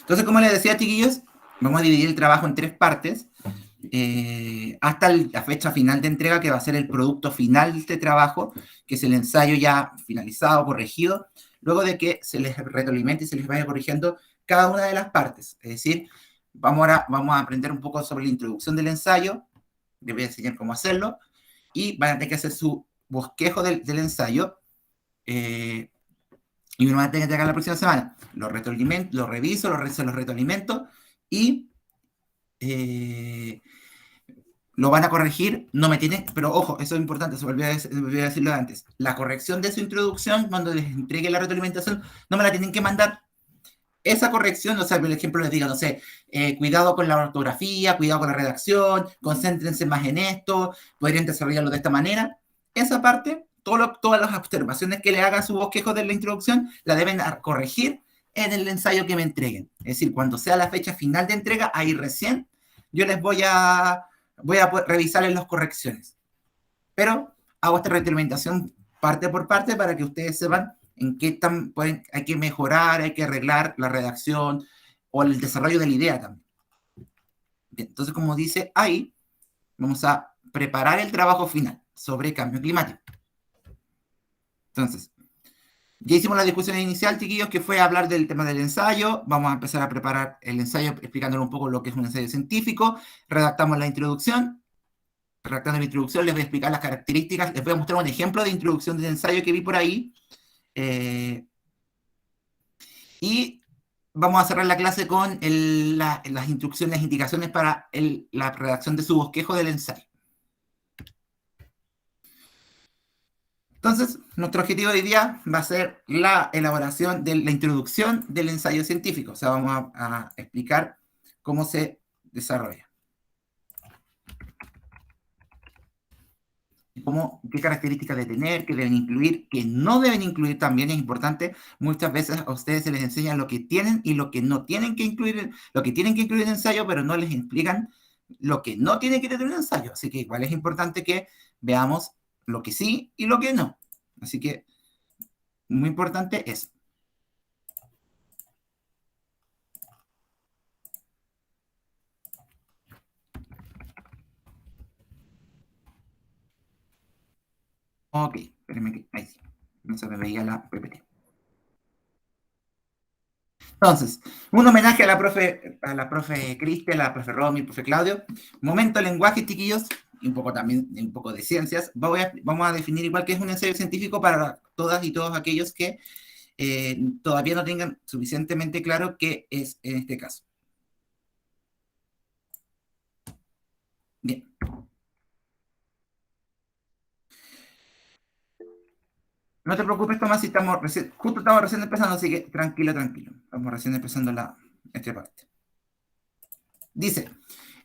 Entonces, como les decía, chiquillos, vamos a dividir el trabajo en 3 partes, hasta la fecha final de entrega, que va a ser el producto final de este trabajo, que es el ensayo ya finalizado, corregido, luego de que se les retroalimente y se les vaya corrigiendo cada una de las partes. Es decir, vamos a aprender un poco sobre la introducción del ensayo, les voy a enseñar cómo hacerlo, y van a tener que hacer su bosquejo del ensayo, y me van a tener que entregar la próxima semana. Lo reviso, los retroalimento, y lo van a corregir, no me tienen, pero ojo, eso es importante, se me olvidó decirlo antes. La corrección de su introducción, cuando les entregue la retroalimentación, no me la tienen que mandar. Esa corrección, o sea, por ejemplo, les diga, no sé, cuidado con la ortografía, cuidado con la redacción, concéntrense más en esto, podrían desarrollarlo de esta manera. Esa parte, todas las observaciones que le haga su bosquejo de la introducción, la deben corregir en el ensayo que me entreguen. Es decir, cuando sea la fecha final de entrega, ahí recién yo les voy a revisar en las correcciones. Pero hago esta retroalimentación parte por parte para que ustedes sepan en qué hay que mejorar, hay que arreglar la redacción o el desarrollo de la idea también. Bien, entonces, como dice ahí, vamos a preparar el trabajo final sobre cambio climático. Entonces, ya hicimos la discusión inicial, chiquillos, que fue hablar del tema del ensayo. Vamos a empezar a preparar el ensayo explicándole un poco lo que es un ensayo científico. Redactamos la introducción. Redactando la introducción les voy a explicar las características. Les voy a mostrar un ejemplo de introducción del ensayo que vi por ahí. Y vamos a cerrar la clase con las instrucciones, indicaciones para la redacción de su bosquejo del ensayo. Entonces, nuestro objetivo de hoy día va a ser la elaboración de la introducción del ensayo científico. O sea, vamos a explicar cómo se desarrolla. Qué características de tener, qué deben incluir, qué no deben incluir también es importante. Muchas veces a ustedes se les enseña lo que tienen y lo que no tienen que incluir, lo que tienen que incluir en el ensayo, pero no les explican lo que no tiene que tener en el ensayo. Así que igual es importante que veamos lo que sí y lo que no. Así que muy importante eso. Ok, espérenme que ahí sí. No se me veía la PPT. Entonces, un homenaje a la profe Cristian, a la profe Romy, profe Claudio. Momento lenguaje, chiquillos, y un poco también, un poco de ciencias. Vamos a definir igual que es un ensayo científico para todas y todos aquellos que todavía no tengan suficientemente claro qué es en este caso. Bien. No te preocupes, Tomás, si justo estamos recién empezando, así que tranquilo. Estamos recién empezando esta parte. Dice,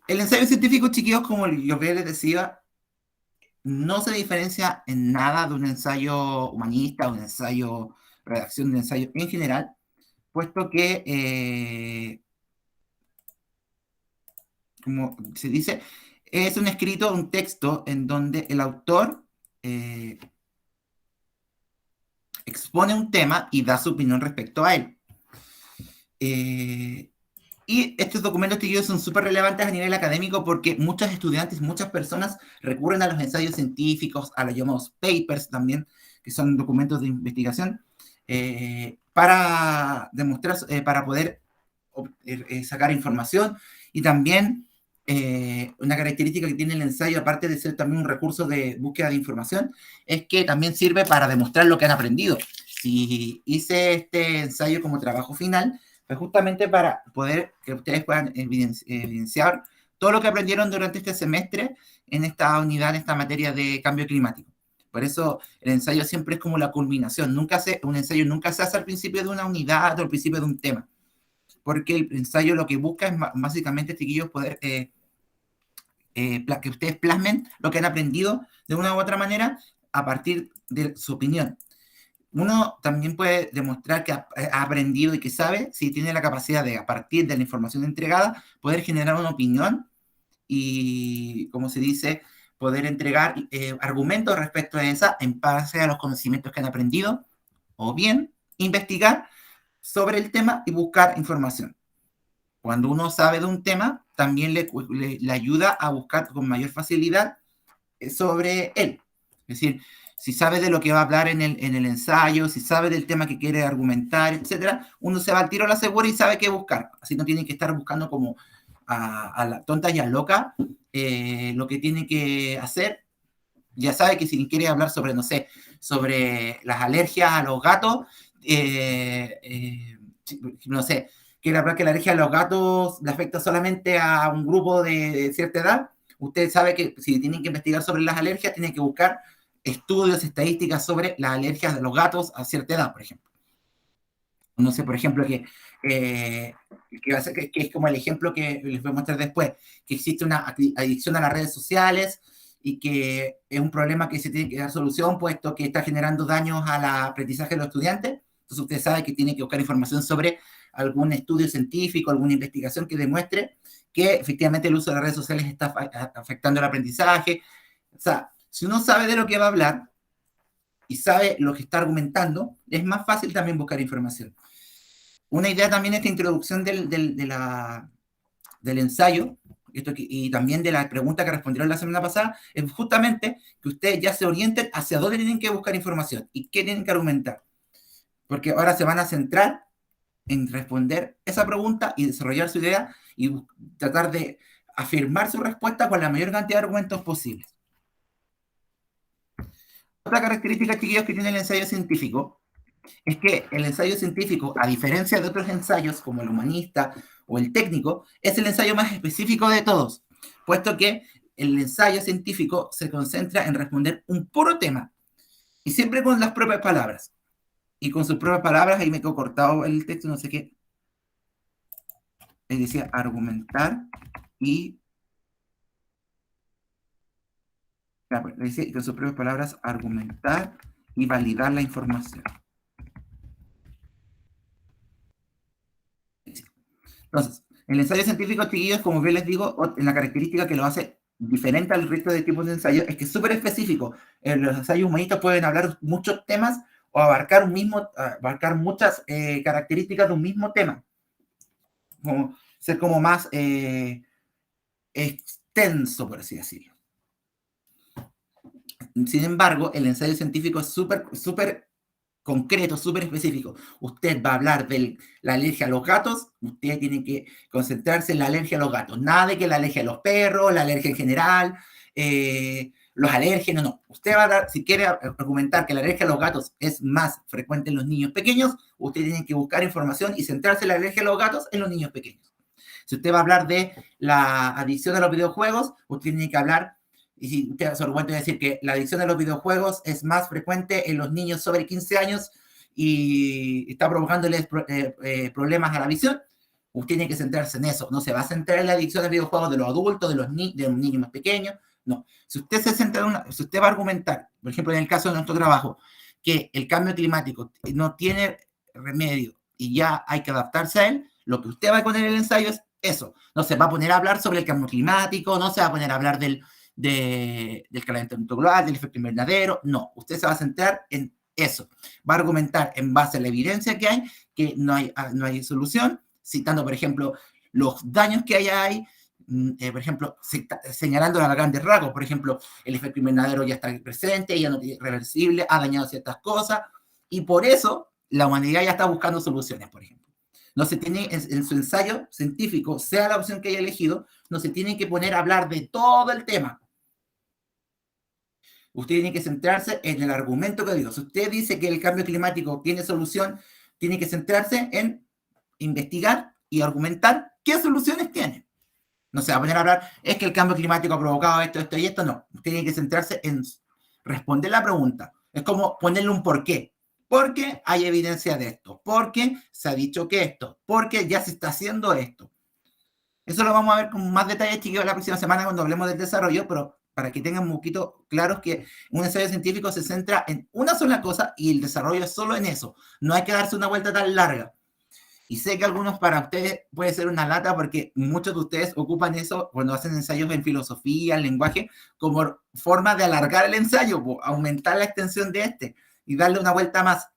el ensayo científico, chiquillos, como yo les decía, no se diferencia en nada de un ensayo humanista, un ensayo, redacción de un ensayo en general, puesto que, como se dice, es un escrito, un texto en donde el autor expone un tema y da su opinión respecto a él. Y estos documentos, chiquillos, son súper relevantes a nivel académico porque muchos estudiantes, muchas personas recurren a los ensayos científicos, a los llamados papers también, que son documentos de investigación, para demostrar, para poder sacar información. Y también una característica que tiene el ensayo, aparte de ser también un recurso de búsqueda de información, es que también sirve para demostrar lo que han aprendido. Si hice este ensayo como trabajo final, pues justamente para poder que ustedes puedan evidenciar todo lo que aprendieron durante este semestre en esta unidad, en esta materia de cambio climático. Por eso el ensayo siempre es como la culminación. Un ensayo nunca se hace al principio de una unidad o al principio de un tema. Porque el ensayo lo que busca es básicamente, chiquillos, poder que ustedes plasmen lo que han aprendido de una u otra manera a partir de su opinión. Uno también puede demostrar que ha aprendido y que sabe si tiene la capacidad de, a partir de la información entregada, poder generar una opinión y, como se dice, poder entregar argumentos respecto a esa en base a los conocimientos que han aprendido, o bien investigar sobre el tema y buscar información. Cuando uno sabe de un tema, también le ayuda a buscar con mayor facilidad sobre él. Es decir, si sabe de lo que va a hablar en el ensayo, si sabe del tema que quiere argumentar, etcétera, uno se va al tiro a la segura y sabe qué buscar. Así no tiene que estar buscando como a la tonta y a loca lo que tiene que hacer. Ya sabe que si quiere hablar sobre, no sé, sobre las alergias a los gatos, no sé, quiere hablar que la alergia a los gatos le afecta solamente a un grupo de cierta edad, usted sabe que si tienen que investigar sobre las alergias, tienen que buscar estudios, estadísticas sobre las alergias de los gatos a cierta edad, por ejemplo. No sé, por ejemplo, que es como el ejemplo que les voy a mostrar después, que existe una adicción a las redes sociales y que es un problema que se tiene que dar solución, puesto que está generando daños al aprendizaje de los estudiantes. Entonces usted sabe que tiene que buscar información sobre algún estudio científico, alguna investigación que demuestre que efectivamente el uso de las redes sociales está afectando el aprendizaje. O sea, si uno sabe de lo que va a hablar y sabe lo que está argumentando, es más fácil también buscar información. Una idea también es esta introducción del ensayo, y también de la pregunta que respondieron la semana pasada, es justamente que ustedes ya se orienten hacia dónde tienen que buscar información y qué tienen que argumentar. Porque ahora se van a centrar en responder esa pregunta y desarrollar su idea y tratar de afirmar su respuesta con la mayor cantidad de argumentos posibles. Otra característica, chiquillos, que tiene el ensayo científico es que el ensayo científico, a diferencia de otros ensayos como el humanista o el técnico, es el ensayo más específico de todos, puesto que el ensayo científico se concentra en responder un puro tema y siempre con las propias palabras. Y con sus propias palabras, ahí me quedo cortado el texto, no sé qué. Decía argumentar y. Dice con sus propias palabras argumentar y validar la información. Entonces, el ensayo científico, chiquillos, como bien les digo, la característica que lo hace diferente al resto de tipos de ensayos es que es súper específico. En los ensayos humanistas pueden hablar muchos temas o abarcar muchas características de un mismo tema. Como, ser como más extenso, por así decirlo. Sin embargo, el ensayo científico es súper concreto, súper específico. Usted va a hablar de la alergia a los gatos, usted tiene que concentrarse en la alergia a los gatos. Nada de que la alergia a los perros, la alergia en general, los alérgenos, no. Usted va a dar, si quiere argumentar que la alergia a los gatos es más frecuente en los niños pequeños, usted tiene que buscar información y centrarse en la alergia a los gatos en los niños pequeños. Si usted va a hablar de la adicción a los videojuegos, usted tiene que hablar, y si usted es argumento de decir que la adicción a los videojuegos es más frecuente en los niños sobre 15 años y está provocándoles problemas a la visión, usted tiene que centrarse en eso. No se va a centrar en la adicción a los videojuegos de los adultos, de los niños más pequeños. No. Si usted se centra si usted va a argumentar, por ejemplo, en el caso de nuestro trabajo, que el cambio climático no tiene remedio y ya hay que adaptarse a él, lo que usted va a poner en el ensayo es eso. No se va a poner a hablar sobre el cambio climático, no se va a poner a hablar del calentamiento global, del efecto invernadero, no. Usted se va a centrar en eso. Va a argumentar en base a la evidencia que hay, que no hay solución, citando, por ejemplo, los daños que hay, por ejemplo, señalando a grandes rasgos, por ejemplo, el efecto invernadero ya está presente, ya no es reversible, ha dañado ciertas cosas, y por eso la humanidad ya está buscando soluciones, por ejemplo. No se tiene, en su ensayo científico, sea la opción que haya elegido, no se tiene que poner a hablar de todo el tema. Usted tiene que centrarse en el argumento que digo. Si usted dice que el cambio climático tiene solución, tiene que centrarse en investigar y argumentar qué soluciones tiene. No se va a poner a hablar, es que el cambio climático ha provocado esto, esto y esto. No, usted tiene que centrarse en responder la pregunta. Es como ponerle un porqué. Porque hay evidencia de esto, porque se ha dicho que esto, porque ya se está haciendo esto. Eso lo vamos a ver con más detalle, chicos, la próxima semana cuando hablemos del desarrollo, pero para que tengan un poquito claros que un ensayo científico se centra en una sola cosa y el desarrollo es solo en eso. No hay que darse una vuelta tan larga. Y sé que algunos para ustedes puede ser una lata porque muchos de ustedes ocupan eso cuando hacen ensayos en filosofía, en lenguaje, como forma de alargar el ensayo, aumentar la extensión de este y darle una vuelta más.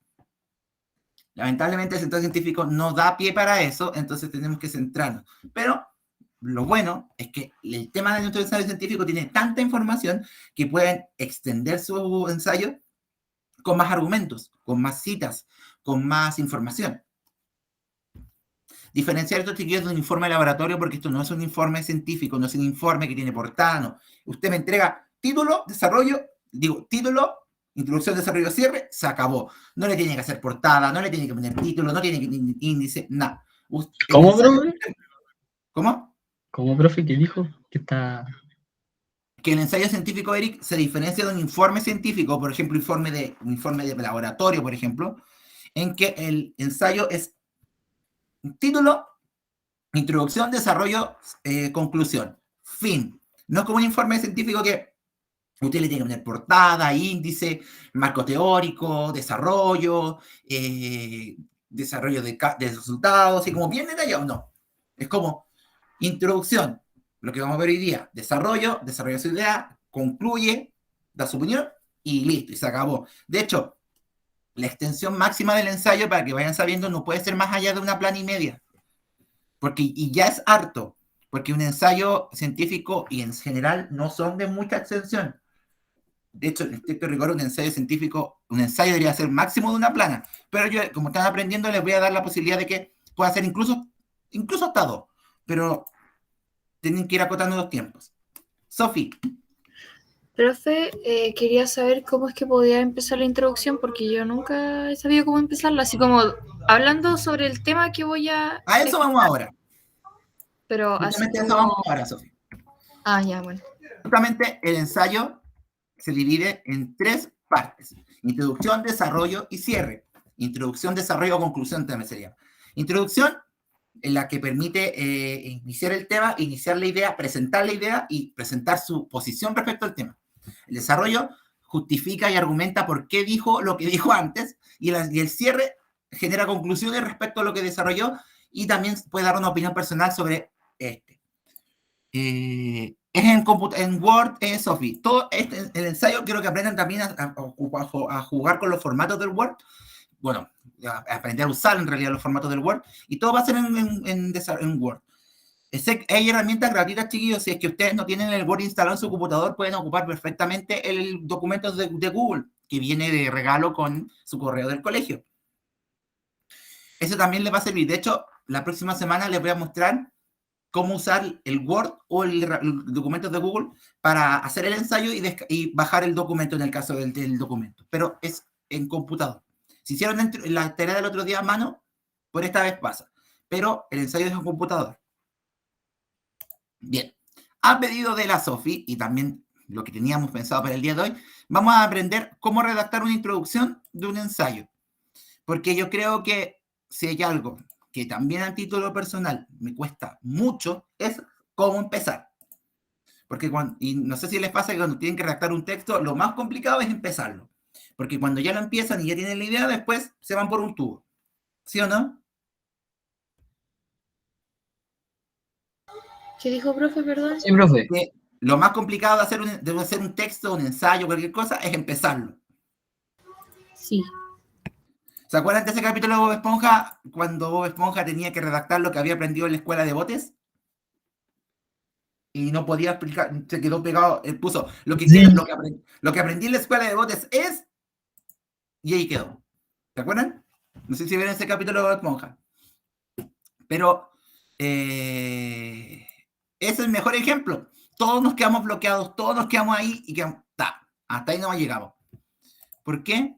Lamentablemente el ensayo científico no da pie para eso, entonces tenemos que centrarnos. Pero lo bueno es que el tema de nuestro ensayo científico tiene tanta información que pueden extender su ensayo con más argumentos, con más citas, con más información. Diferenciar estos chiquillos de un informe de laboratorio, porque esto no es un informe científico, no es un informe que tiene portada, no. Usted me entrega título, título, introducción, desarrollo, cierre, se acabó. No le tiene que hacer portada, no le tiene que poner título, no tiene que tener índice, nada. ¿Cómo, profe? ¿Cómo? ¿Cómo, profe? ¿Qué dijo? Que está... Que el ensayo científico, Eric, se diferencia de un informe científico, por ejemplo, un informe de laboratorio, por ejemplo, en que el ensayo es un título, introducción, desarrollo, conclusión, fin. No es como un informe científico que usted le tiene que poner portada, índice, marco teórico, desarrollo, desarrollo de resultados, y como bien detallado, no. Es como introducción, lo que vamos a ver hoy día, desarrolla su idea, concluye, da su opinión y listo, y se acabó. De hecho, la extensión máxima del ensayo, para que vayan sabiendo, no puede ser más allá de una plana y media, porque y ya es harto, porque un ensayo científico y en general no son de mucha extensión. De hecho, en estricto rigor, un ensayo científico, un ensayo debería ser máximo de una plana, pero yo, como están aprendiendo, les voy a dar la posibilidad de que pueda ser incluso hasta dos, pero tienen que ir acotando los tiempos. Sofi. Profe, quería saber cómo es que podía empezar la introducción, porque yo nunca he sabido cómo empezarla, así como hablando sobre el tema que voy a... A eso vamos ahora. Pero justamente así eso vamos ahora, Sofi. Ah, ya, bueno. Justamente el ensayo se divide en tres partes: introducción, desarrollo y cierre. Introducción, desarrollo, conclusión también sería. Introducción, en la que permite iniciar el tema, iniciar la idea, presentar la idea y presentar su posición respecto al tema. El desarrollo justifica y argumenta por qué dijo lo que dijo antes, y el cierre genera conclusiones respecto a lo que desarrolló y también puede dar una opinión personal sobre este. Es en Word, Sophie. Todo el ensayo quiero que aprendan también a jugar con los formatos del Word. Bueno, a aprender a usar en realidad los formatos del Word. Y todo va a ser en Word. Hay herramientas gratuitas, chiquillos. Si es que ustedes no tienen el Word instalado en su computador, pueden ocupar perfectamente el documento de Google, que viene de regalo con su correo del colegio. Eso también les va a servir. De hecho, la próxima semana les voy a mostrar cómo usar el Word o el documento de Google para hacer el ensayo y bajar el documento en el caso del documento. Pero es en computador. Si hicieron la tarea del otro día a mano, por esta vez pasa. Pero el ensayo es en computador. Bien. A pedido de la Sofi, y también lo que teníamos pensado para el día de hoy, vamos a aprender cómo redactar una introducción de un ensayo. Porque yo creo que si hay algo que también a título personal me cuesta mucho, es cómo empezar. Porque y no sé si les pasa que cuando tienen que redactar un texto, lo más complicado es empezarlo. Porque cuando ya lo empiezan y ya tienen la idea, después se van por un tubo. ¿Sí o no? ¿Qué dijo, profe, perdón? Sí, profe. Que lo más complicado de hacer un texto, un ensayo, cualquier cosa, es empezarlo. Sí. ¿Se acuerdan de ese capítulo de Bob Esponja, cuando Bob Esponja tenía que redactar lo que había aprendido en la escuela de botes? Y no podía explicar, se quedó pegado, él puso, lo que aprendí en la escuela de botes es, y ahí quedó. ¿Se acuerdan? No sé si vieron ese capítulo de Bob Esponja. Pero ese es el mejor ejemplo. Todos nos quedamos bloqueados, todos nos quedamos ahí y quedamos, hasta ahí no llegamos. ¿Por qué?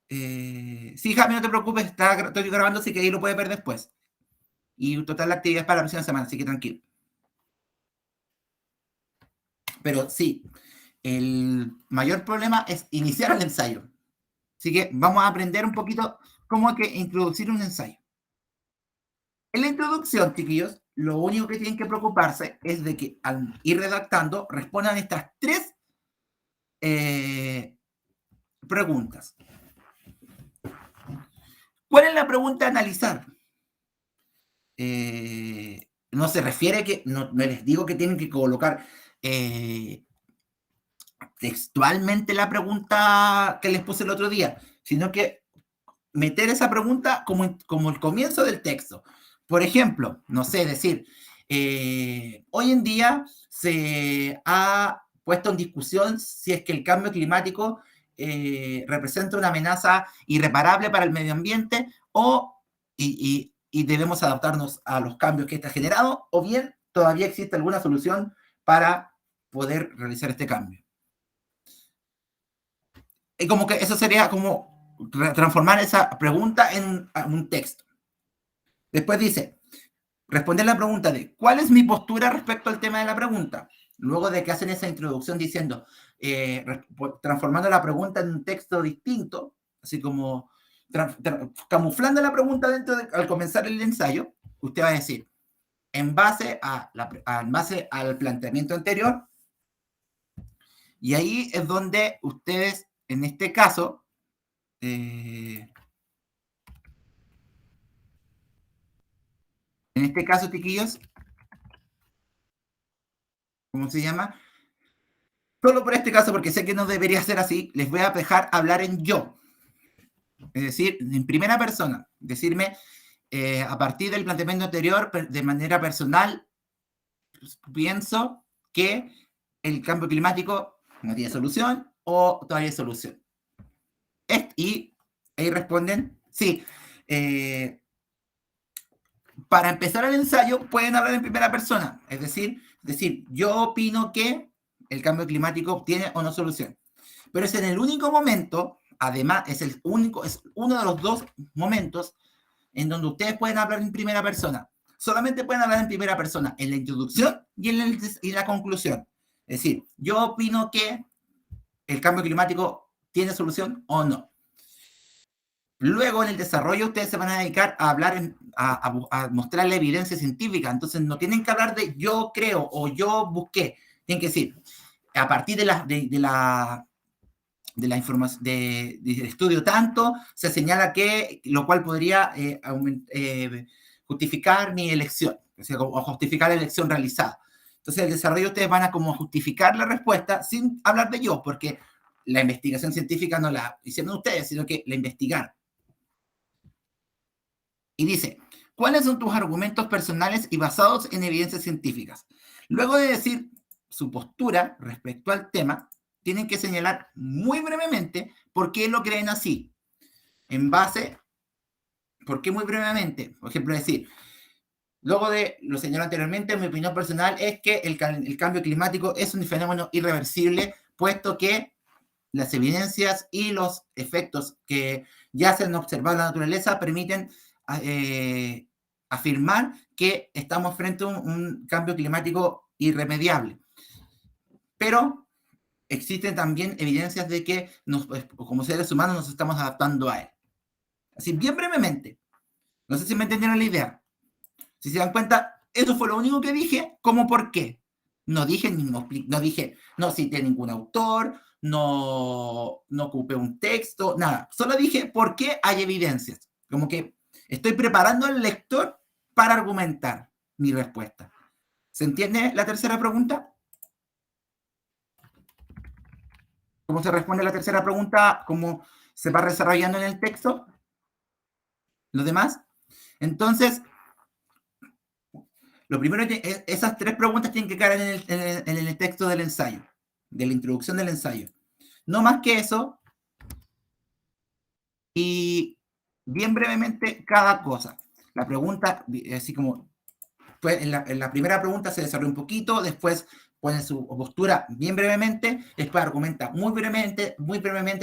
Sí, Javi, no te preocupes, estoy grabando, así que ahí lo puedes ver después. Y total, la actividad es para la próxima semana, así que tranquilo. Pero sí, el mayor problema es iniciar el ensayo. Así que vamos a aprender un poquito cómo hay que introducir un ensayo. En la introducción, chiquillos, lo único que tienen que preocuparse es de que al ir redactando respondan estas tres preguntas. ¿Cuál es la pregunta a analizar? No se refiere que, no les digo que tienen que colocar textualmente la pregunta que les puse el otro día, sino que meter esa pregunta como el comienzo del texto. Por ejemplo, no sé, decir, hoy en día se ha puesto en discusión si es que el cambio climático representa una amenaza irreparable para el medio ambiente y debemos adaptarnos a los cambios que está generado, o bien todavía existe alguna solución para poder realizar este cambio. Y como que eso sería como transformar esa pregunta en un texto. Después dice, responder la pregunta de ¿cuál es mi postura respecto al tema de la pregunta? Luego de que hacen esa introducción diciendo, transformando la pregunta en un texto distinto, así como camuflando la pregunta al comenzar el ensayo, usted va a decir, en base al planteamiento anterior, y ahí es donde ustedes, en este caso, chiquillos, ¿cómo se llama? Solo por este caso, porque sé que no debería ser así, les voy a dejar hablar en yo. Es decir, en primera persona. Decirme, a partir del planteamiento anterior, de manera personal, pues, pienso que el cambio climático no tiene solución o todavía hay solución. Y ahí responden, sí. Para empezar el ensayo, pueden hablar en primera persona. Es decir, yo opino que el cambio climático tiene o no solución. Pero es en el único momento, además, es uno de los dos momentos en donde ustedes pueden hablar en primera persona. Solamente pueden hablar en primera persona, en la introducción y en la conclusión. Es decir, yo opino que el cambio climático tiene solución o no. Luego, en el desarrollo, ustedes se van a dedicar a hablar, a mostrar la evidencia científica. Entonces, no tienen que hablar de yo creo o yo busqué. Tienen que decir, a partir de la información, del estudio tanto, se señala que, lo cual podría justificar mi elección, o justificar la elección realizada. Entonces, el desarrollo ustedes van a como justificar la respuesta sin hablar de yo, porque la investigación científica no la hicieron ustedes, sino que la investigaron. Y dice, ¿cuáles son tus argumentos personales y basados en evidencias científicas? Luego de decir su postura respecto al tema, tienen que señalar muy brevemente por qué lo creen así. En base, ¿por qué muy brevemente? Por ejemplo, decir, luego de lo señalado anteriormente, mi opinión personal es que el cambio climático es un fenómeno irreversible, puesto que las evidencias y los efectos que ya se han observado en la naturaleza permiten afirmar que estamos frente a un cambio climático irremediable. Pero existen también evidencias de que como seres humanos nos estamos adaptando a él. Así, bien brevemente. No sé si me entendieron la idea. Si se dan cuenta, eso fue lo único que dije, como por qué. No dije, no cité ningún autor, no ocupé un texto, nada. Solo dije por qué hay evidencias. Como que estoy preparando al lector para argumentar mi respuesta. ¿Se entiende la tercera pregunta? ¿Cómo se responde la tercera pregunta? ¿Cómo se va desarrollando en el texto? ¿Los demás? Entonces, lo primero es esas tres preguntas tienen que quedar en el texto del ensayo, de la introducción del ensayo. No más que eso. Y bien brevemente cada cosa. La pregunta, así como, pues en la primera pregunta se desarrolla un poquito, después pone su postura bien brevemente, después argumenta muy brevemente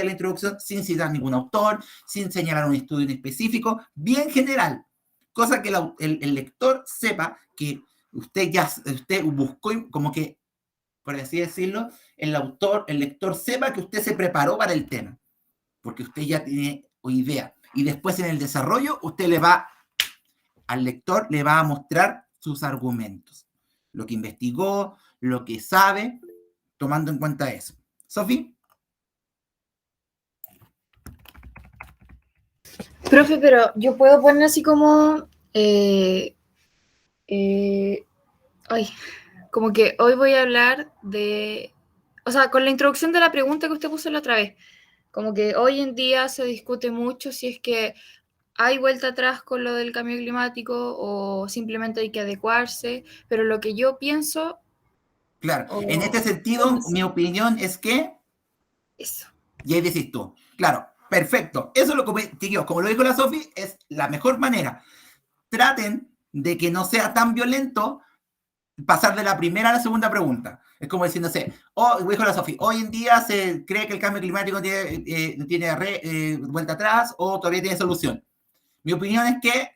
la introducción, sin citar ningún autor, sin señalar un estudio en específico, bien general, cosa que el lector sepa que usted buscó, como que, por así decirlo, el lector sepa que usted se preparó para el tema, porque usted ya tiene idea. Y después en el desarrollo, al lector le va a mostrar sus argumentos, lo que investigó, lo que sabe, tomando en cuenta eso. ¿Sofi? Profe, pero yo puedo poner así como, como que hoy voy a hablar de, o sea, con la introducción de la pregunta que usted puso la otra vez, Como que hoy en día se discute mucho si es que hay vuelta atrás con lo del cambio climático o simplemente hay que adecuarse, pero lo que yo pienso, Claro, en este o sentido, mi opinión es que, eso. y ahí decís tú, claro, perfecto, eso es lo que te digo, como lo dijo la Sofi, es la mejor manera. Traten de que no sea tan violento pasar de la primera a la segunda pregunta. Es como diciéndose, dijo la Sofi, hoy en día se cree que el cambio climático tiene vuelta atrás o todavía tiene solución. Mi opinión es que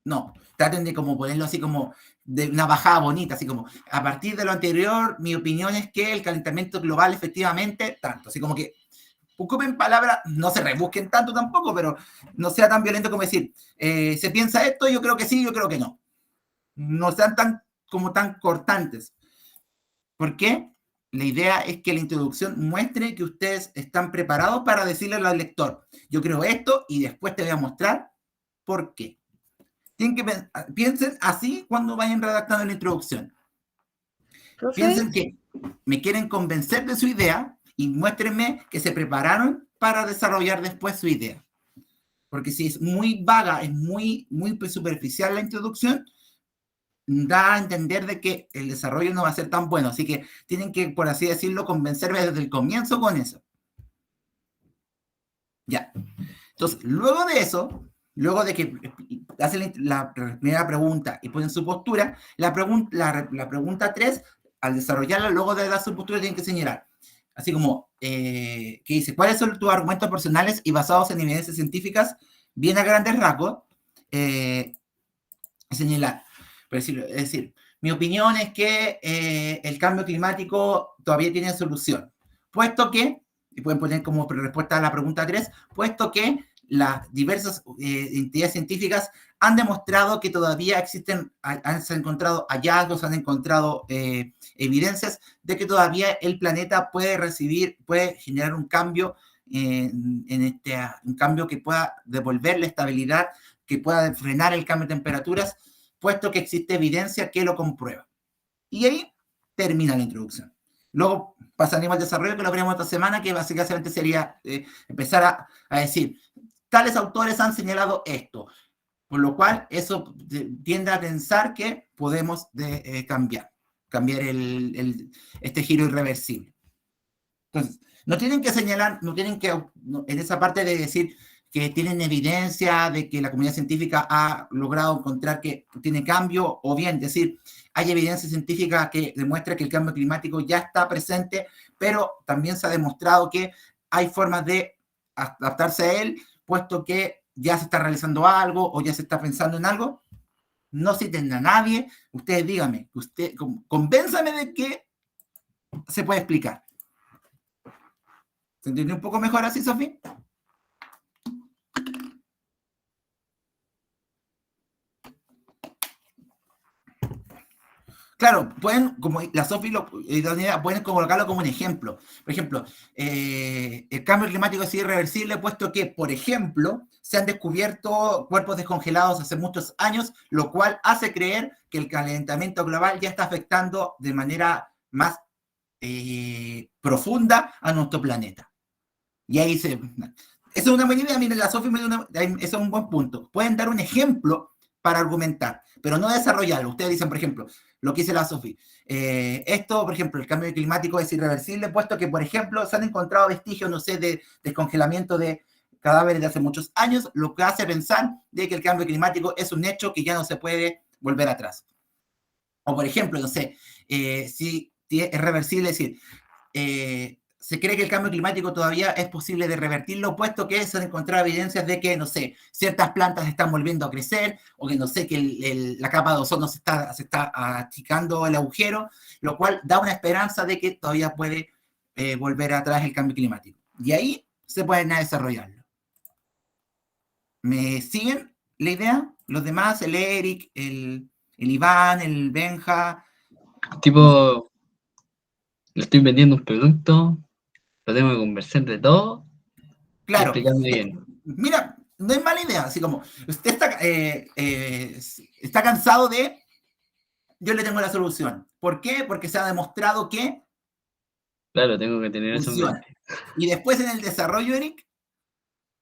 no, traten de como ponerlo así como de una bajada bonita, así como a partir de lo anterior, mi opinión es que el calentamiento global efectivamente, tanto, así como que ocupen palabras, no se rebusquen tanto tampoco, pero no sea tan violento como decir, se piensa esto, yo creo que sí, yo creo que no. No sean tan cortantes. ¿Por qué? La idea es que la introducción muestre que ustedes están preparados para decirle al lector, yo creo esto y después te voy a mostrar por qué. Tienen que piensen así cuando vayan redactando la introducción. Profe, Piensen que me quieren convencer de su idea y muéstrenme que se prepararon para desarrollar después su idea. Porque si es muy vaga, es muy superficial la introducción, da a entender de que el desarrollo no va a ser tan bueno. Así que tienen que, por así decirlo, convencerme desde el comienzo con eso. Ya. Entonces, luego de eso, luego de que hacen la primera pregunta y ponen su postura, la pregunta 3, al desarrollarla, luego de dar su postura, tienen que señalar. Así como, que dice, ¿cuáles son tus argumentos personales y basados en evidencias científicas? Bien a grandes rasgos, señalar. Es decir, mi opinión es que el cambio climático todavía tiene solución. Puesto que, y pueden poner como respuesta a la pregunta 3, puesto que las diversas entidades científicas han demostrado que todavía existen, se han encontrado hallazgos, han encontrado evidencias de que todavía el planeta puede generar un cambio, un cambio que pueda devolver la estabilidad, que pueda frenar el cambio de temperaturas, puesto que existe evidencia que lo comprueba. Y ahí termina la introducción. Luego pasaremos al desarrollo, que lo veremos esta semana, que básicamente sería empezar a decir, tales autores han señalado esto, por lo cual eso tiende a pensar que podemos cambiar este giro irreversible. Entonces, no tienen que señalar, no tienen que, en esa parte de decir que tienen evidencia de que la comunidad científica ha logrado encontrar que tiene cambio, o bien decir, hay evidencia científica que demuestra que el cambio climático ya está presente, pero también se ha demostrado que hay formas de adaptarse a él, puesto que ya se está realizando algo o ya se está pensando en algo. No citen a nadie, ustedes díganme, convénzame de que se puede explicar. ¿Se entiende un poco mejor así, Sofía? Claro, pueden, como la Sofi pueden colocarlo como un ejemplo. Por ejemplo, el cambio climático es irreversible, puesto que, por ejemplo, se han descubierto cuerpos descongelados hace muchos años, lo cual hace creer que el calentamiento global ya está afectando de manera más profunda a nuestro planeta. Y ahí esa es una buena idea, miren, la Sofi ese es un buen punto. Pueden dar un ejemplo para argumentar, pero no desarrollarlo. Ustedes dicen, por ejemplo, lo que dice la Sofi, esto, por ejemplo, el cambio climático es irreversible, puesto que, por ejemplo, se han encontrado vestigios, no sé, de descongelamiento de cadáveres de hace muchos años, lo que hace pensar de que el cambio climático es un hecho que ya no se puede volver atrás. O, por ejemplo, no sé, si es reversible, es decir, se cree que el cambio climático todavía es posible de revertirlo, puesto que se han encontrado evidencias de que, no sé, ciertas plantas están volviendo a crecer, o que, no sé, que la capa de ozono se está achicando el agujero, lo cual da una esperanza de que todavía puede volver atrás el cambio climático. Y ahí se pueden desarrollarlo. ¿Me siguen la idea? Los demás, el Eric, el Iván, el Benja. Tipo, le estoy vendiendo un producto, lo tengo que convencer de todo y Claro, explicarme bien. mira, no es mala idea, así como usted está cansado de, yo le tengo la solución. ¿Por qué? Porque se ha demostrado que Claro, tengo que tener eso en Funciona. mente. Y después en el desarrollo, Eric,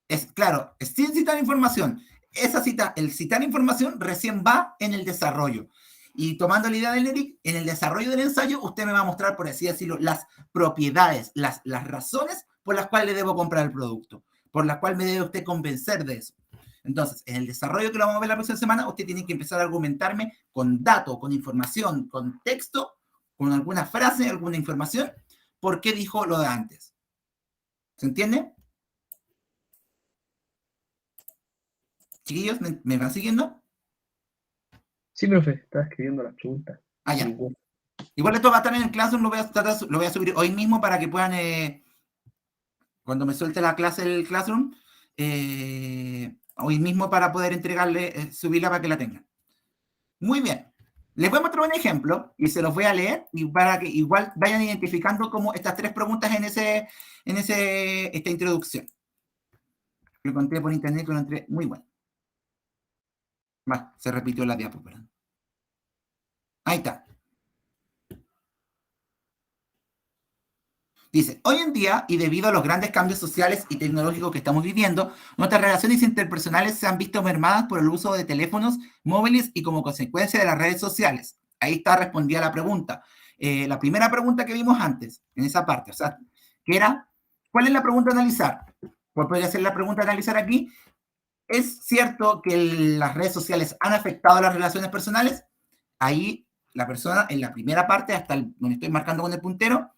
es claro, es sin citar información. El citar información recién va en el desarrollo. Y tomando la idea del Eric, en el desarrollo del ensayo, usted me va a mostrar, por así decirlo, las propiedades, las razones por las cuales le debo comprar el producto, por las cuales me debe usted convencer de eso. Entonces, en el desarrollo que lo vamos a ver la próxima semana, usted tiene que empezar a argumentarme con datos, con información, con texto, con alguna frase, alguna información, por qué dijo lo de antes. ¿Se entiende? Chiquillos, ¿me van siguiendo? Sí, profe, estaba escribiendo las preguntas. Ah, ya. Igual esto va a estar en el Classroom, lo voy a subir hoy mismo para que puedan, cuando me suelte la clase del Classroom, hoy mismo para poder entregarle, subirla para que la tengan. Muy bien. Les voy a mostrar un ejemplo y se los voy a leer y para que igual vayan identificando como estas 3 preguntas en esta introducción. Lo encontré por internet, lo encontré muy bueno. Se repitió la diapo, perdón. Ahí está. Dice, hoy en día, y debido a los grandes cambios sociales y tecnológicos que estamos viviendo, nuestras relaciones interpersonales se han visto mermadas por el uso de teléfonos móviles y como consecuencia de las redes sociales. Ahí está respondida la pregunta. La primera pregunta que vimos antes, en esa parte, o sea, que era, ¿cuál es la pregunta a analizar? ¿Cuál podría ser la pregunta a analizar aquí? ¿Es cierto que las redes sociales han afectado las relaciones personales? Ahí la persona, en la primera parte, hasta donde estoy marcando con el puntero,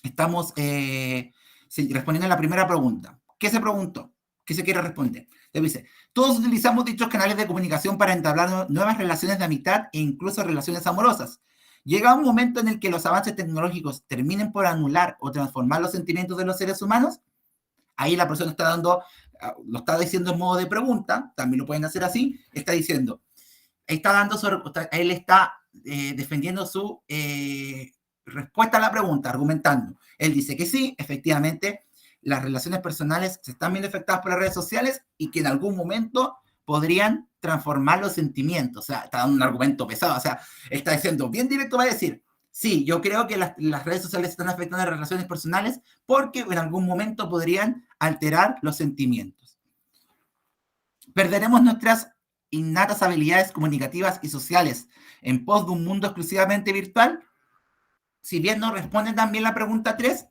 estamos respondiendo a la primera pregunta. ¿Qué se preguntó? ¿Qué se quiere responder? Le dice, todos utilizamos dichos canales de comunicación para entablar nuevas relaciones de amistad e incluso relaciones amorosas. Llega un momento en el que los avances tecnológicos terminen por anular o transformar los sentimientos de los seres humanos. Ahí la persona está dando, lo está diciendo en modo de pregunta, también lo pueden hacer así, está diciendo, él está defendiendo su respuesta a la pregunta, argumentando. Él dice que sí, efectivamente, las relaciones personales se están viendo afectadas por las redes sociales y que en algún momento podrían transformar los sentimientos. O sea, está dando un argumento pesado. O sea, está diciendo, bien directo va a decir, sí, yo creo que las redes sociales están afectando las relaciones personales porque en algún momento podrían alterar los sentimientos. Perderemos nuestras innatas habilidades comunicativas y sociales en pos de un mundo exclusivamente virtual. Si bien no responde también la pregunta 3,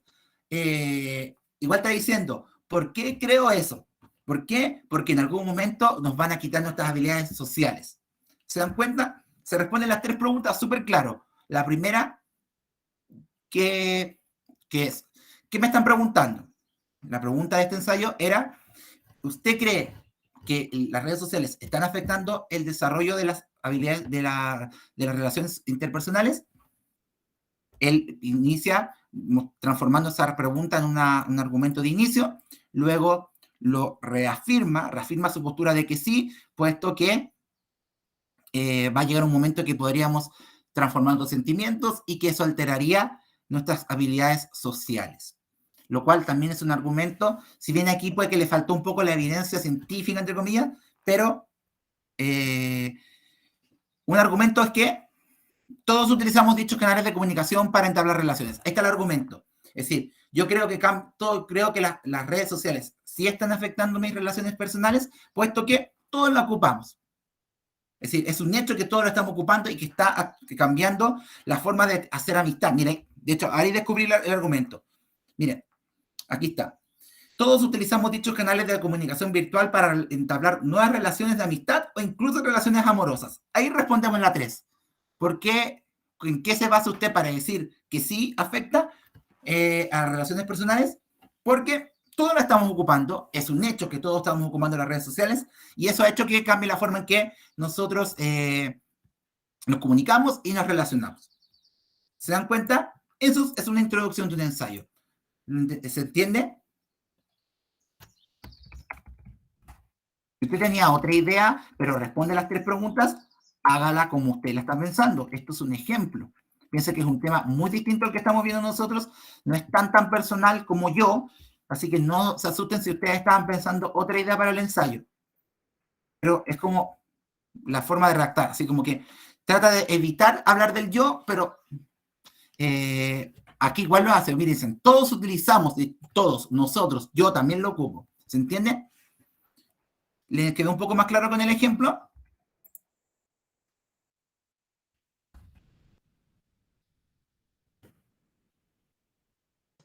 igual está diciendo, ¿por qué creo eso? ¿Por qué? Porque en algún momento nos van a quitar nuestras habilidades sociales. ¿Se dan cuenta? Se responden las 3 preguntas súper claro. La primera, ¿qué es? ¿Qué me están preguntando? La pregunta de este ensayo era, ¿usted cree que las redes sociales están afectando el desarrollo de las habilidades de las relaciones interpersonales? Él inicia transformando esa pregunta en un argumento de inicio, luego lo reafirma su postura de que sí, puesto que va a llegar un momento que podríamos transformar los sentimientos y que eso alteraría nuestras habilidades sociales. Lo cual también es un argumento, si bien aquí puede que le faltó un poco la evidencia científica, entre comillas, pero un argumento es que todos utilizamos dichos canales de comunicación para entablar relaciones. Ahí está el argumento. Es decir, yo creo que las redes sociales sí están afectando mis relaciones personales, puesto que todos las ocupamos. Es decir, es un hecho que todos lo estamos ocupando y que está cambiando la forma de hacer amistad. Miren, de hecho, ahí descubrí el argumento. Miren, aquí está. Todos utilizamos dichos canales de comunicación virtual para entablar nuevas relaciones de amistad o incluso relaciones amorosas. Ahí respondemos en la 3. ¿Por qué? ¿En qué se basa usted para decir que sí afecta a las relaciones personales? Porque todos la estamos ocupando, es un hecho que todos estamos ocupando las redes sociales y eso ha hecho que cambie la forma en que nosotros nos comunicamos y nos relacionamos. ¿Se dan cuenta? Eso es una introducción de un ensayo. ¿Se entiende? Si usted tenía otra idea, pero responde las 3 preguntas, hágala como usted la está pensando. Esto es un ejemplo. Piensa que es un tema muy distinto al que estamos viendo nosotros. No es tan personal como yo, así que no se asusten si ustedes estaban pensando otra idea para el ensayo. Pero es como la forma de redactar, así como que trata de evitar hablar del yo, pero Aquí igual lo hace, miren, dicen, todos utilizamos, todos, nosotros, yo también lo ocupo. ¿Se entiende? ¿Les quedó un poco más claro con el ejemplo?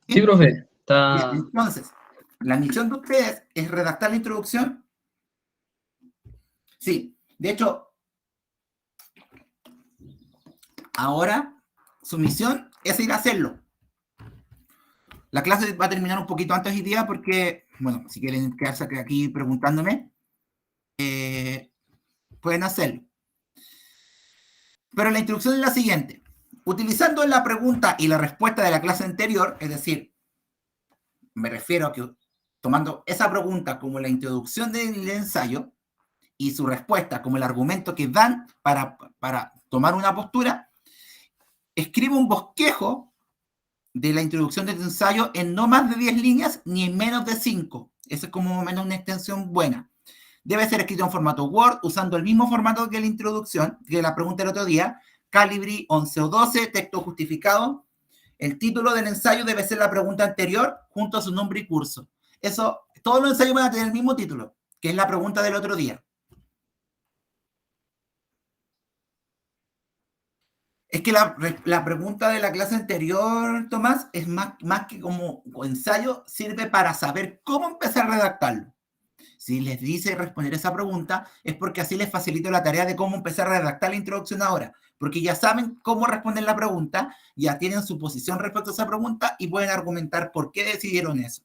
Sí, profe. Bien, entonces, la misión de ustedes es redactar la introducción. Sí, de hecho, ahora su misión es ir a hacerlo. La clase va a terminar un poquito antes hoy día porque, bueno, si quieren quedarse aquí preguntándome, pueden hacerlo. Pero la instrucción es la siguiente. Utilizando la pregunta y la respuesta de la clase anterior, es decir, me refiero a que tomando esa pregunta como la introducción del ensayo y su respuesta como el argumento que dan para tomar una postura, escribe un bosquejo de la introducción del ensayo en no más de 10 líneas ni en menos de 5. Eso es como más o menos una extensión buena. Debe ser escrito en formato Word, usando el mismo formato que la introducción, que la pregunta del otro día, Calibri 11 o 12, texto justificado. El título del ensayo debe ser la pregunta anterior, junto a su nombre y curso. Eso, todos los ensayos van a tener el mismo título, que es la pregunta del otro día. Es que la pregunta de la clase anterior, Tomás, es más que como ensayo, sirve para saber cómo empezar a redactarlo. Si les dice responder esa pregunta, es porque así les facilito la tarea de cómo empezar a redactar la introducción ahora, porque ya saben cómo responder la pregunta, ya tienen su posición respecto a esa pregunta y pueden argumentar por qué decidieron eso.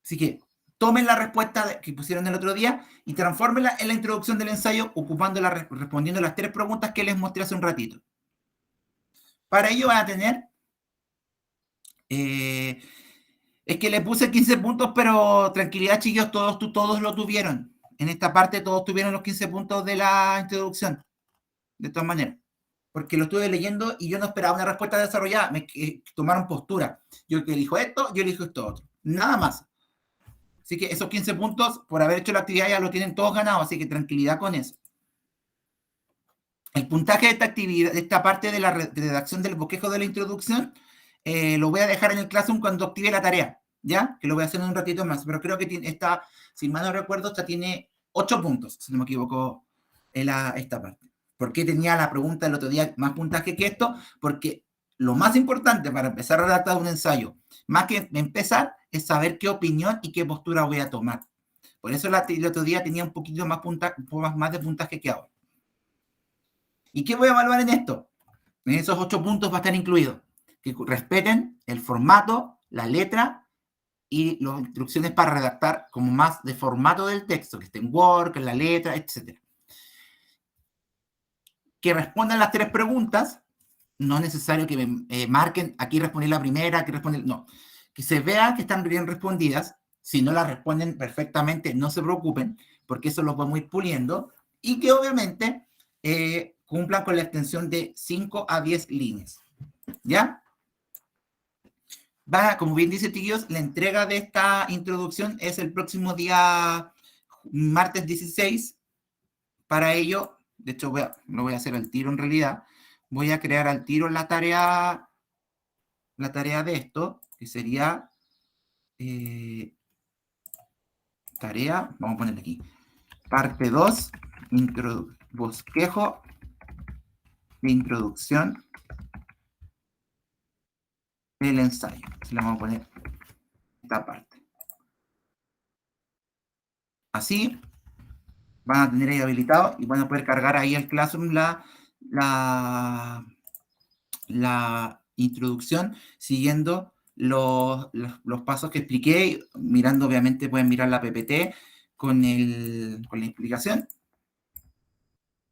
Así que tomen la respuesta que pusieron el otro día y transfórmenla en la introducción del ensayo, respondiendo las 3 preguntas que les mostré hace un ratito. Para ello van a tener... es que le puse 15 puntos, pero tranquilidad, chiquillos, todos lo tuvieron. En esta parte todos tuvieron los 15 puntos de la introducción. De todas maneras. Porque lo estuve leyendo y yo no esperaba una respuesta desarrollada. Tomaron postura. Yo elijo esto, yo elijo esto otro. Nada más. Así que esos 15 puntos, por haber hecho la actividad, ya lo tienen todos ganados. Así que tranquilidad con eso. El puntaje de esta actividad, de esta parte de la redacción del bosquejo de la introducción, lo voy a dejar en el Classroom cuando active la tarea, ¿ya? Que lo voy a hacer en un ratito más, pero creo que esta, si mal no recuerdo, esta tiene 8 puntos, si no me equivoco, esta parte. ¿Por qué tenía la pregunta el otro día más puntaje que esto? Porque lo más importante para empezar a redactar un ensayo, más que empezar, es saber qué opinión y qué postura voy a tomar. Por eso el otro día tenía un poquito más, más de puntaje que ahora. ¿Y qué voy a evaluar en esto? En esos 8 puntos va a estar incluido que respeten el formato, la letra y las instrucciones para redactar como más de formato del texto, que esté en Word, que en la letra, etc. Que respondan las 3 preguntas, no es necesario que me marquen, aquí respondí la primera, aquí respondí, no. Que se vea que están bien respondidas, si no las responden perfectamente, no se preocupen, porque eso lo podemos ir puliendo, y que obviamente cumplan con la extensión de 5 a 10 líneas. ¿Ya? Como bien dice Tiquillos, la entrega de esta introducción es el próximo día, martes 16. Para ello, de hecho, lo voy a hacer al tiro en realidad. Voy a crear al tiro la tarea de esto, que sería tarea, vamos a ponerle aquí, parte 2, bosquejo de introducción del ensayo. Se le vamos a poner esta parte. Así van a tener ahí habilitado y van a poder cargar ahí el Classroom la introducción siguiendo los pasos que expliqué, mirando, obviamente pueden mirar la PPT con la explicación.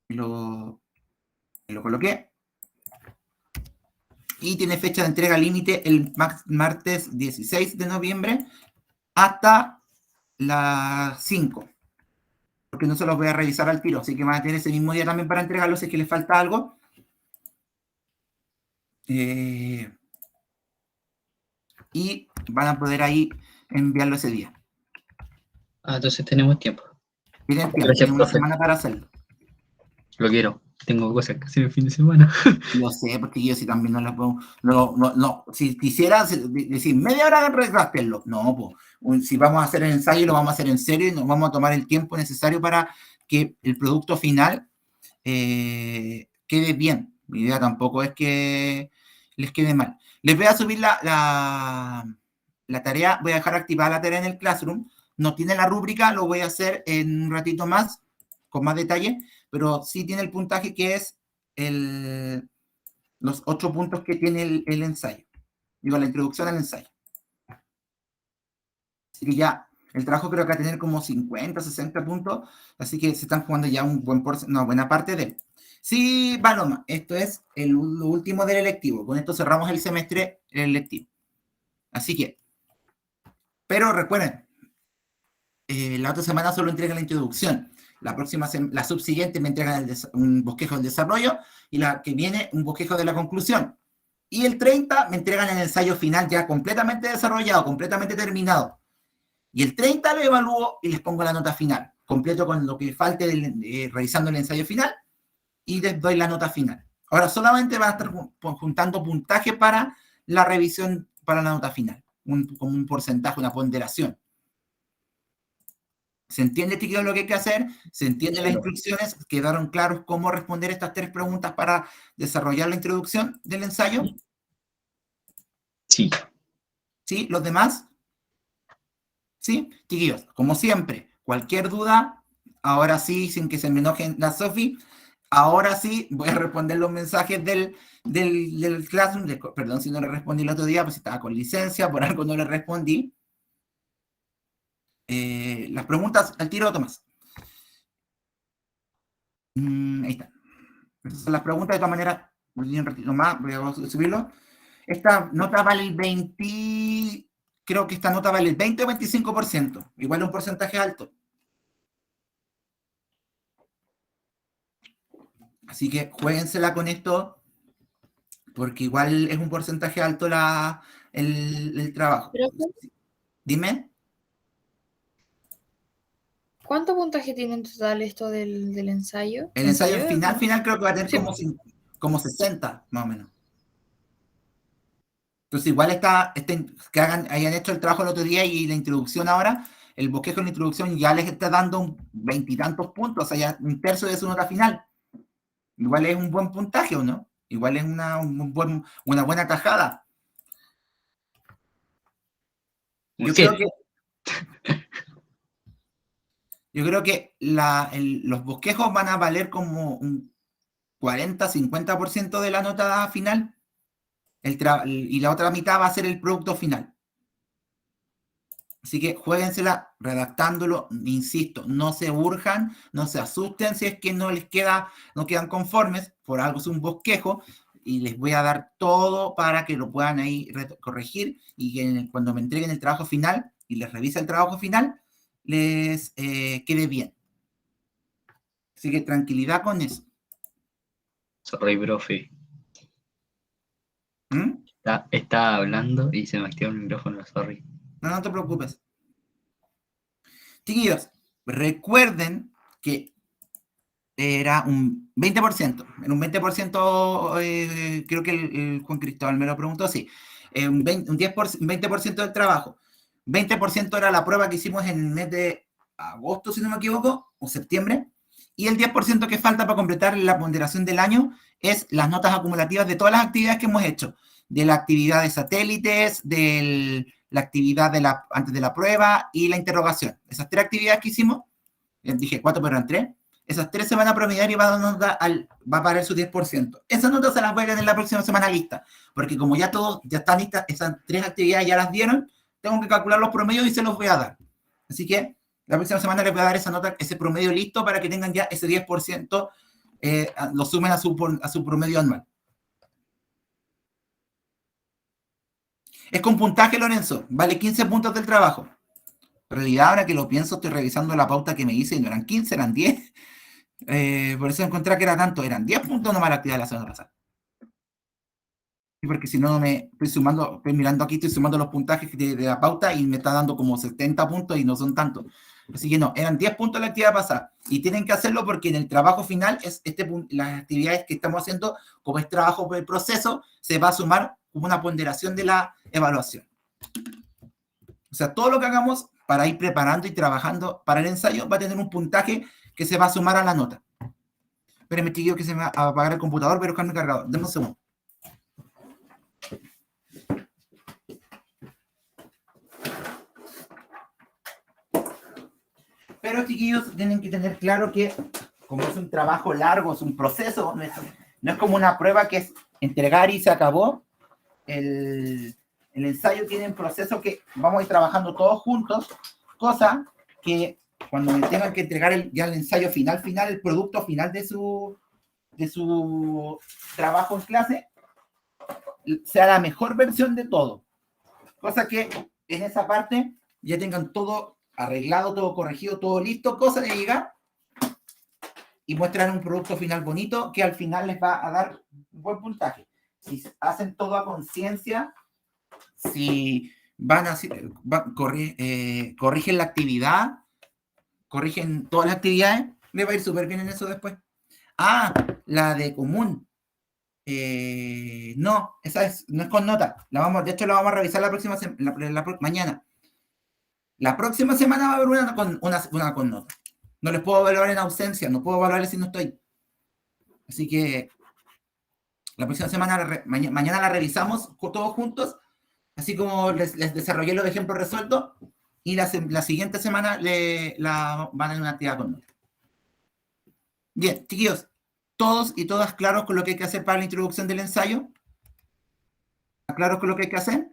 Lo coloqué. Y tiene fecha de entrega límite el martes 16 de noviembre hasta las 5. Porque no se los voy a revisar al tiro, así que van a tener ese mismo día también para entregarlo si es que les falta algo. Y van a poder ahí enviarlo ese día. Entonces tenemos tiempo. Tienen tiempo, Gracias, tienen una profe. semana para hacerlo. Lo quiero. tengo cosas que hacer el fin de semana. Lo sé, porque yo sí también no las puedo. No, si quisiera decir media hora de rascarlo, no, pues. Si vamos a hacer el ensayo, lo vamos a hacer en serio y nos vamos a tomar el tiempo necesario para que el producto final quede bien. Mi idea tampoco es que les quede mal. Les voy a subir la tarea, voy a dejar activada la tarea en el Classroom. No tiene la rúbrica, lo voy a hacer en un ratito más, con más detalle, pero sí tiene el puntaje que es los 8 puntos que tiene el ensayo. Digo, la introducción al ensayo. Así que ya, el trabajo creo que va a tener como 50, 60 puntos, así que se están jugando ya una buena parte de él. Sí, Paloma, esto es lo último del electivo. Con esto cerramos el semestre electivo. Así que, pero recuerden, la otra semana solo entregan la introducción. La subsiguiente me entregan un bosquejo del desarrollo y la que viene un bosquejo de la conclusión. Y el 30 me entregan el ensayo final ya completamente desarrollado, completamente terminado. Y el 30 lo evalúo y les pongo la nota final, completo con lo que falte revisando el ensayo final y les doy la nota final. Ahora solamente van a estar juntando puntaje para la revisión, para la nota final, como un porcentaje, una ponderación. ¿Se entiende, chiquillos, lo que hay que hacer? ¿Se entienden las instrucciones? ¿Quedaron claros cómo responder estas 3 preguntas para desarrollar la introducción del ensayo? Sí. ¿Sí? ¿Los demás? ¿Sí? Chiquillos, como siempre, cualquier duda, ahora sí, sin que se me enojen la Sofi, ahora sí voy a responder los mensajes del Classroom. Perdón si no le respondí el otro día, pues estaba con licencia, por algo no le respondí. Las preguntas al tiro, Tomás. Ahí está. Esas son las preguntas, de todas maneras, un ratito más, voy a subirlo. Esta nota vale el 20, creo que esta nota vale el 20 o 25%, igual un porcentaje alto. Así que juéguensela con esto, porque igual es un porcentaje alto el trabajo. Dime. ¿Cuánto puntaje tiene en total esto del ensayo? El ensayo final, ¿no? final creo que va a tener Sí. como 60, más o menos. Entonces igual que hayan hecho el trabajo el otro día y la introducción ahora, el bosquejo en la introducción ya les está dando 20 y tantos puntos, o sea, ya un tercio de su nota final. Igual es un buen puntaje, ¿o no? Igual es una buena tajada. Yo creo que los bosquejos van a valer como un 40-50% de la nota final, y la otra mitad va a ser el producto final. Así que juéguensela redactándolo, insisto, no se urjan, no se asusten si es que no quedan conformes, por algo es un bosquejo, y les voy a dar todo para que lo puedan ahí corregir y que cuando me entreguen el trabajo final y les revise el trabajo final, les quede bien. Así que tranquilidad con eso. Sorry, profe. ¿Mm? Estaba hablando y se me activó el micrófono, sorry. No te preocupes. Chiquillos, recuerden que era un 20%. En un 20%, creo que el Juan Cristóbal me lo preguntó, sí. Un 20% del trabajo. 20% era la prueba que hicimos en el mes de agosto, si no me equivoco, o septiembre. Y el 10% que falta para completar la ponderación del año es las notas acumulativas de todas las actividades que hemos hecho. De la actividad de satélites, de la actividad antes de la prueba y la interrogación. Esas 3 actividades que hicimos, dije 4, pero eran 3. Esas 3 se van a promediar y va a pagar su 10%. Esas notas se las voy a tener la próxima semana lista, porque como ya están listas, esas 3 actividades ya las dieron, tengo que calcular los promedios y se los voy a dar. Así que la próxima semana les voy a dar esa nota, ese promedio listo para que tengan ya ese 10%, lo sumen a su promedio anual. Es con puntaje, Lorenzo, vale 15 puntos del trabajo. En realidad, ahora que lo pienso, estoy revisando la pauta que me hice y no eran 15, eran 10. Por eso encontré que era tanto, eran 10 puntos nomás la actividad de la semana pasada. Porque si no, estoy mirando aquí, estoy sumando los puntajes de la pauta y me está dando como 70 puntos y no son tantos. Así que no, eran 10 puntos la actividad pasada. Y tienen que hacerlo porque en el trabajo final, las actividades que estamos haciendo, como es trabajo por el proceso, se va a sumar como una ponderación de la evaluación. O sea, todo lo que hagamos para ir preparando y trabajando para el ensayo va a tener un puntaje que se va a sumar a la nota. Espérenme, chiquillos, que se me va a apagar el computador, pero dejarme cargado. Denme un segundo. Pero, chiquillos, tienen que tener claro que, como es un trabajo largo, es un proceso, no es como una prueba que es entregar y se acabó. El ensayo tiene un proceso que vamos a ir trabajando todos juntos, cosa que cuando me tengan que entregar ya el ensayo final, el producto final de su trabajo en clase, sea la mejor versión de todo. Cosa que en esa parte ya tengan todo arreglado, todo corregido, todo listo, cosa de llegar y muestran un producto final bonito que al final les va a dar un buen puntaje. Si hacen todo a conciencia, si corrigen la actividad, corrigen todas las actividades, les va a ir súper bien en eso después. Ah, la de común. No, esa no es con nota. De hecho, la vamos a revisar la próxima mañana. La próxima semana va a haber una con nota. No les puedo evaluar en ausencia, no puedo evaluar si no estoy. Así que la próxima semana, mañana la revisamos todos juntos, así como les desarrollé los ejemplos resueltos, y la siguiente semana van a tener una actividad con nota. Bien, chiquillos, todos y todas claros con lo que hay que hacer para la introducción del ensayo. ¿Claros con lo que hay que hacer?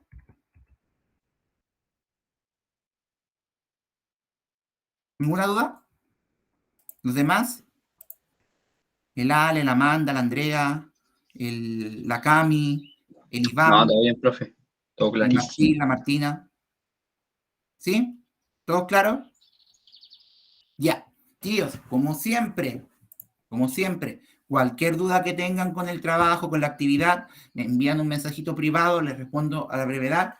¿Ninguna duda? ¿Los demás? El Ale, la Amanda, la Andrea, la Cami, el Iván. No, todo bien, profe. Todo clarísimo. La Martina. ¿Sí? ¿Todo claro? Ya. Tíos, como siempre, cualquier duda que tengan con el trabajo, con la actividad, me envían un mensajito privado, les respondo a la brevedad.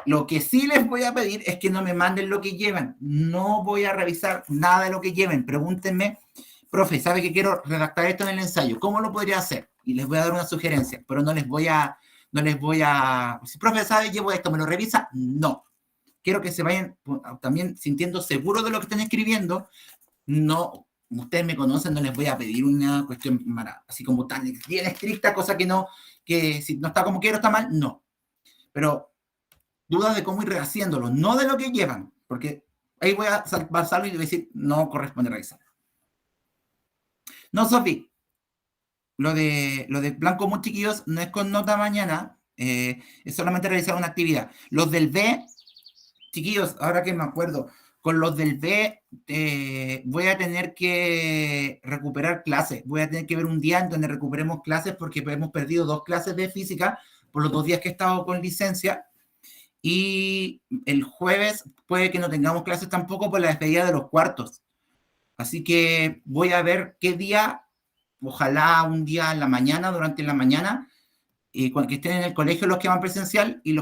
Lo que sí les voy a pedir es que no me manden lo que llevan. No voy a revisar nada de lo que lleven. Pregúntenme, profe, ¿sabe que quiero redactar esto en el ensayo? ¿Cómo lo podría hacer? Y les voy a dar una sugerencia, pero no les voy a, si profe, ¿sabe? Llevo esto, ¿me lo revisa? No. Quiero que se vayan también sintiendo seguros de lo que están escribiendo. No, ustedes me conocen, no les voy a pedir una cuestión así como tan bien estricta, cosa que si no está como quiero, está mal, no. Pero dudas de cómo ir rehaciéndolo, no de lo que llevan, porque ahí voy a basarlo y decir, no corresponde revisar. No, Sofi, lo de plan común, chiquillos, no es con nota mañana, es solamente realizar una actividad. Los del B, chiquillos, ahora que me acuerdo, con los del B voy a tener que recuperar clases, voy a tener que ver un día en donde recuperemos clases porque hemos perdido 2 clases de física por los 2 días que he estado con licencia. Y el jueves puede que no tengamos clases tampoco por la despedida de los cuartos. Así que voy a ver qué día, ojalá un día en la mañana, durante la mañana, que estén en el colegio los que van presencial y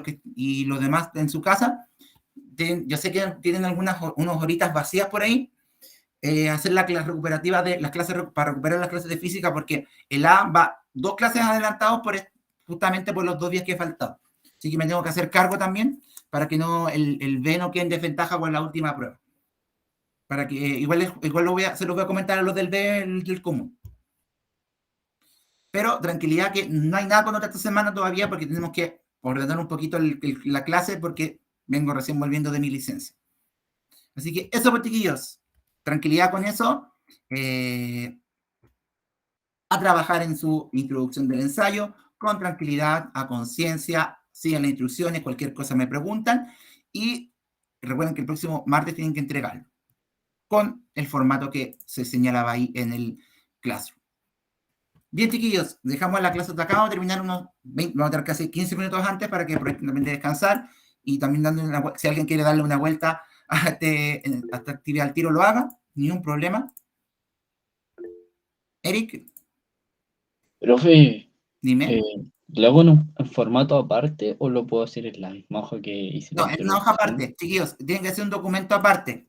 los demás en su casa. Yo sé que tienen unas horitas vacías por ahí, hacer la clase recuperativa de las clases para recuperar las clases de física, porque el A va 2 clases adelantados justamente por los 2 días que he faltado. Así que me tengo que hacer cargo también para que el B no quede en desventaja con la última prueba. Para que igual se los voy a comentar a los del B del común. Pero tranquilidad que no hay nada con nota esta semana todavía porque tenemos que ordenar un poquito la clase porque vengo recién volviendo de mi licencia. Así que eso, pues, chiquillos. Tranquilidad con eso. A trabajar en su introducción del ensayo con tranquilidad, a conciencia. Sigan las instrucciones, cualquier cosa me preguntan. Y recuerden que el próximo martes tienen que entregarlo con el formato que se señalaba ahí en el Classroom. Bien, chiquillos, dejamos la clase hasta acá. Vamos a terminar unos 20, vamos a tener casi 15 minutos antes para que también de descansar y también si alguien quiere darle una vuelta a esta actividad al tiro, lo haga, ni un problema. Eric. Profe, dime. ¿lo hago en formato aparte o lo puedo hacer en la misma hoja que hice? No, en una hoja aparte, chiquillos, tienen que hacer un documento aparte.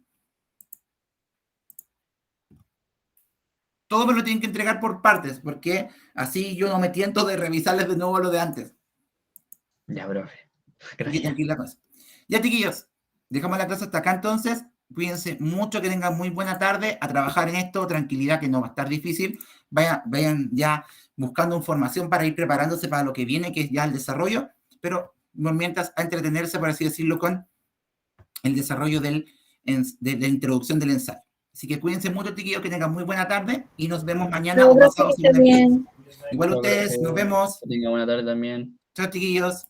todo me lo tienen que entregar por partes, porque así yo no me tiento de revisarles de nuevo lo de antes. Ya, profe. Así que Gracias. tranquila con eso. Ya, chiquillos, dejamos la clase hasta acá entonces. Cuídense mucho, que tengan muy buena tarde, a trabajar en esto, tranquilidad, que no va a estar difícil. Vayan ya buscando información para ir preparándose para lo que viene, que es ya el desarrollo, pero mientras a entretenerse, por así decirlo, con el desarrollo de la introducción del ensayo. Así que cuídense mucho, chiquillos, que tengan muy buena tarde y nos vemos mañana No, o profe, pasado que si esté me piden. bien. Igual Chao, ustedes, profe. nos vemos. Que tenga buena tarde también. Chao, chiquillos.